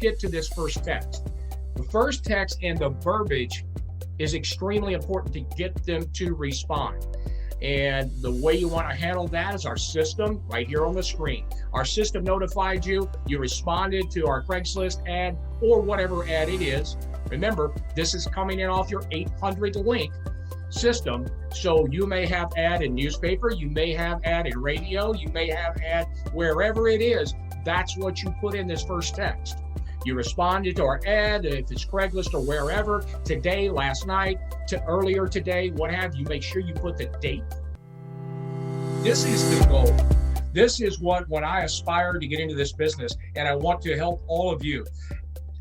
get to this first text. The first text and the verbiage is extremely important to get them to respond. And the way you want to handle that is our system right here on the screen. Our system notified you, you responded to our Craigslist ad or whatever ad it is. Remember, this is coming in off your 800 link system. So you may have ad in newspaper, you may have ad in radio, you may have ad wherever it is. That's what you put in this first text. You responded to our ad, if it's Craigslist or wherever, today, last night, to earlier today, what have you, make sure you put the date. This is the goal. This is what when I aspire to get into this business, and I want to help all of you.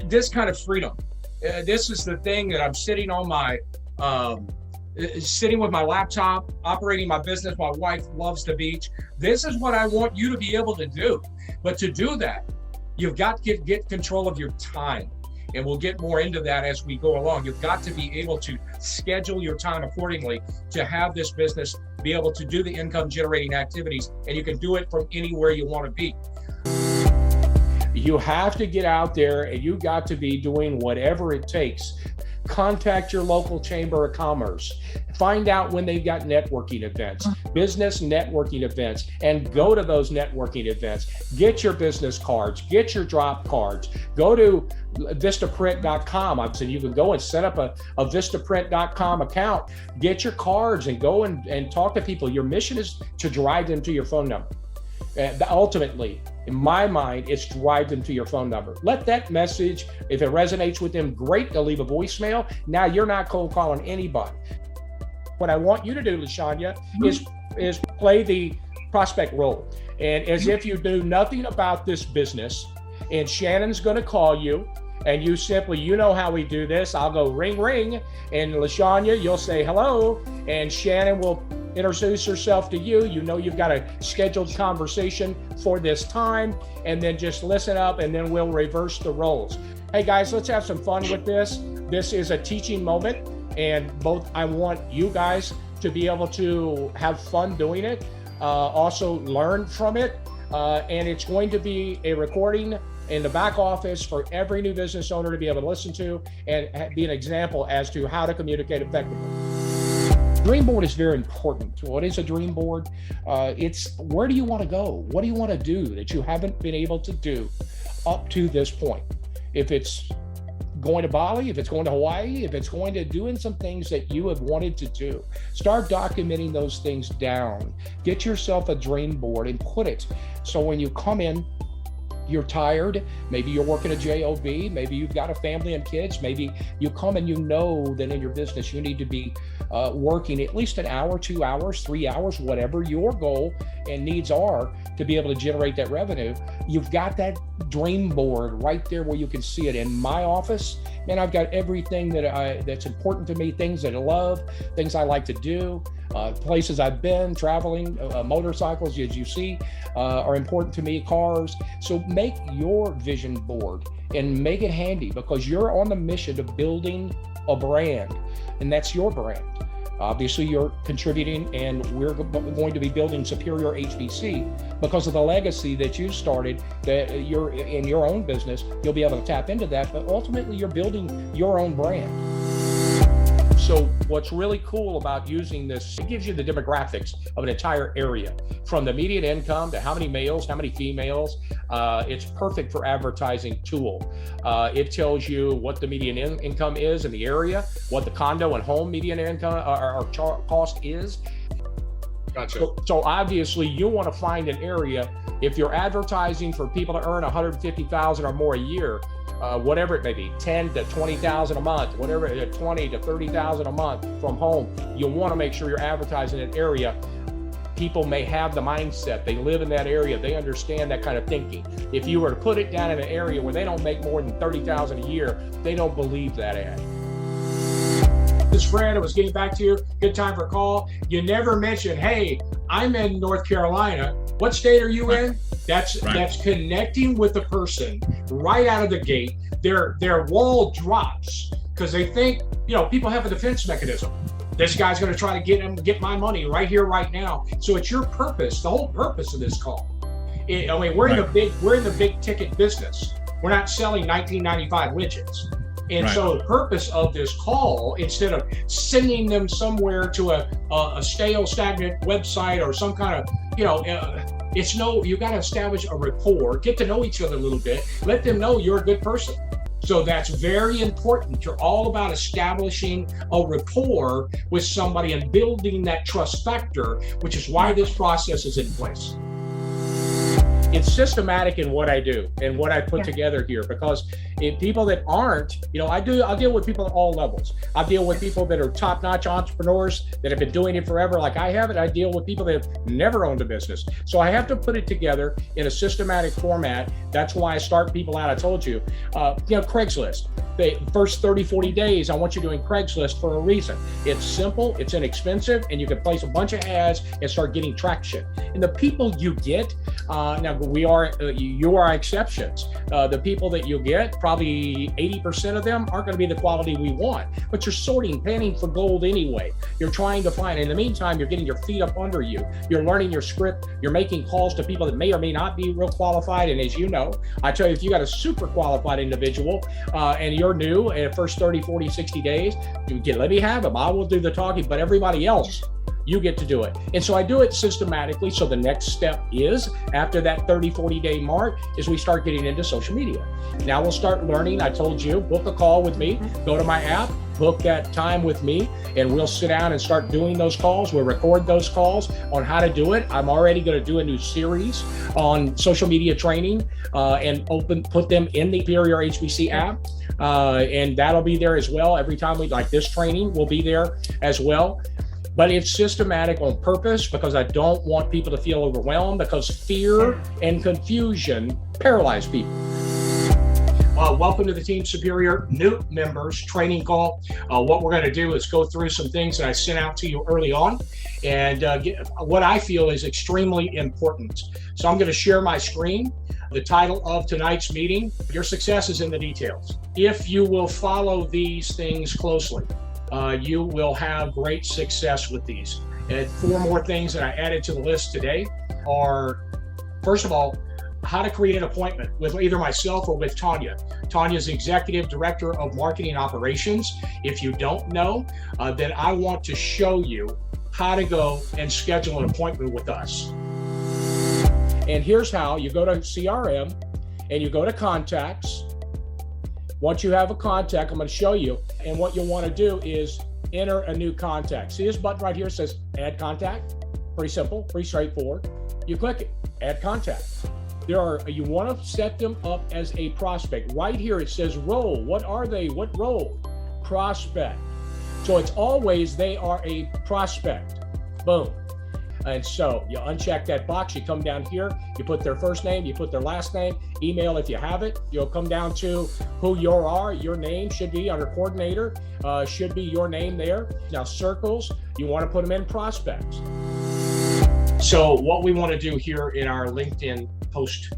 This kind of freedom. This is the thing that I'm sitting on my, sitting with my laptop, operating my business. My wife loves the beach. This is what I want you to be able to do. But to do that, you've got to get control of your time. And we'll get more into that as we go along. You've got to be able to schedule your time accordingly to have this business be able to do the income generating activities, and you can do it from anywhere you want to be. You have to get out there and you got to be doing whatever it takes. Contact your local chamber of commerce. Find out when they've got networking events, business networking events, and go to those networking events. Get your business cards, get your drop cards. Go to vistaprint.com. I've said you can go and set up a vistaprint.com account, get your cards and go and talk to people. Your mission is to drive them to your phone number. Ultimately, in my mind, it's drive them to your phone number. Let that message, if it resonates with them, great, they'll leave a voicemail. Now you're not cold calling anybody. What I want you to do, LaShanya, is play the prospect role. And as if you do nothing about this business, and Shannon's gonna call you, and you simply, you know how we do this. I'll go ring, ring, and LaShanya, you'll say hello, and Shannon will introduce herself to you. You know you've got a scheduled conversation for this time, and then just listen up, and then we'll reverse the roles. Hey guys, let's have some fun with this. This is a teaching moment, and I want you guys to be able to have fun doing it, also learn from it, and it's going to be a recording in the back office for every new business owner to be able to listen to and be an example as to how to communicate effectively. Dream board is very important. What is a dream board? It's where do you want to go? What do you want to do that you haven't been able to do up to this point? If it's going to Bali, if it's going to Hawaii, if it's going to doing some things that you have wanted to do, start documenting those things down. Get yourself a dream board and put it. So when you come in, you're tired, maybe you're working a job, maybe you've got a family and kids, maybe you come and you know that in your business you need to be working at least an hour, 2 hours, 3 hours, whatever your goal and needs are to be able to generate that revenue. You've got that dream board right there where you can see it. In my office, man, I've got everything that's important to me, things that I love, things I like to do, places I've been, traveling, motorcycles, as you see, are important to me, cars. So make your vision board and make it handy, because you're on the mission of building a brand, and that's your brand. Obviously, you're contributing, and we're going to be building Superior HBC because of the legacy that you started, that you're in your own business. You'll be able to tap into that, but ultimately you're building your own brand. So what's really cool about using this, it gives you the demographics of an entire area, from the median income to how many males, how many females. It's perfect for advertising tool. It tells you what the median income is in the area, what the condo and home median income or cost is. Gotcha. So obviously you want to find an area, if you're advertising for people to earn $150,000 or more a year, whatever it may be, 10 to 20,000 a month, whatever, 20 to 30,000 a month from home, you'll want to make sure you're advertising an area. People may have the mindset, they live in that area, they understand that kind of thinking. If you were to put it down in an area where they don't make more than 30,000 a year, they don't believe that ad. This Fred, I was getting back to you. Good time for a call. You never mentioned, hey, I'm in North Carolina. What state are you in? That's connecting with the person right out of the gate. Their wall drops because they think, people have a defense mechanism. This guy's going to try to get my money right here, right now. So it's your purpose, the whole purpose of this call. We're in the big ticket business. We're not selling 1995 widgets. And Right. so the purpose of this call, instead of sending them somewhere to a stale, stagnant website or some kind of, you got to establish a rapport, get to know each other a little bit, let them know you're a good person. So that's very important. You're all about establishing a rapport with somebody and building that trust factor, which is why this process is in place. It's systematic in what I do and what I put together here, because people that aren't, I'll deal with people at all levels. I deal with people that are top-notch entrepreneurs that have been doing it forever, like I have it. I deal with people that have never owned a business. So I have to put it together in a systematic format. That's why I start people out. I told you, Craigslist. The first 30, 40 days, I want you doing Craigslist for a reason. It's simple, it's inexpensive, and you can place a bunch of ads and start getting traction. And the people you get, now you are exceptions. The people that you get, probably 80% of them aren't going to be the quality we want, but you're panning for gold anyway. You're trying to find, in the meantime, you're getting your feet up under you. You're learning your script. You're making calls to people that may or may not be real qualified. And as you know, I tell you, if you got a super qualified individual and you're new in the first 30, 40, 60 days, let me have them. I will do the talking, but everybody else, you get to do it. And so I do it systematically. So the next step is, after that 30, 40 day mark, is we start getting into social media. Now we'll start learning. I told you, book a call with me, go to my app, book that time with me, and we'll sit down and start doing those calls. We'll record those calls on how to do it. I'm already going to do a new series on social media training and put them in the Superior HBC app. And that'll be there as well. Every time this training will be there as well. But it's systematic on purpose, because I don't want people to feel overwhelmed, because fear and confusion paralyze people. Welcome to the Team Superior new members training call. What we're going to do is go through some things that I sent out to you early on, and what I feel is extremely important. So I'm going to share my screen. The title of tonight's meeting, Your Success is in the Details. If you will follow these things closely, you will have great success with these. And 4 more things that I added to the list today are, first of all, how to create an appointment with either myself or with Tanya. Tanya's Executive Director of Marketing Operations. If you don't know, then I want to show you how to go and schedule an appointment with us. And here's how. You go to CRM and you go to contacts. Once you have a contact, I'm going to show you. And what you'll want to do is enter a new contact. See this button right here says add contact? Pretty simple, pretty straightforward. You click it, add contact. You want to set them up as a prospect. Right here it says role. What are they? What role? Prospect. So it's always they are a prospect. Boom. And so you uncheck that box, you come down here, you put their first name, you put their last name, email if you have it. You'll come down to who you are. Your name should be under coordinator, should be your name there. Now circles, you want to put them in prospects. So what we want to do here in our LinkedIn post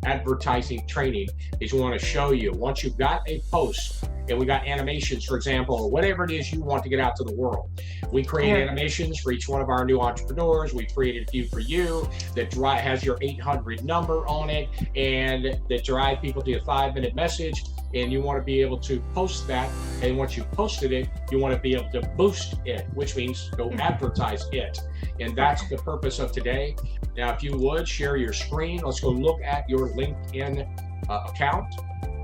advertising training is we want to show you, once you've got a post and we got animations, for example, or whatever it is you want to get out to the world. We create animations for each one of our new entrepreneurs. We created a few for you that has your 800 number on it, and that drive people to a 5-minute message. And you want to be able to post that. And once you've posted it, you want to be able to boost it, which means go advertise it. And that's the purpose of today. Now, if you would share your screen, let's go look at your LinkedIn account.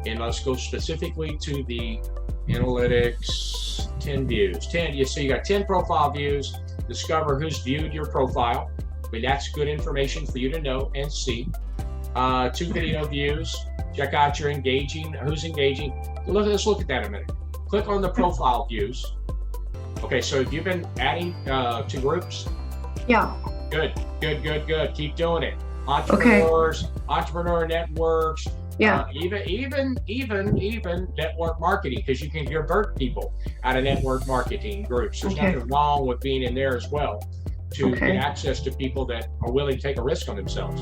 And let's go specifically to the analytics, 10 views. So you got 10 profile views. Discover who's viewed your profile. But that's good information for you to know and see. 2 video views. Check out your who's engaging. Let's look at that in a minute. Click on the profile views. Okay, so have you been adding to groups? Yeah. Good. Keep doing it. Entrepreneurs, entrepreneur networks. Yeah. Even network marketing, because you can convert people out of network marketing groups. There's nothing wrong with being in there as well to get access to people that are willing to take a risk on themselves.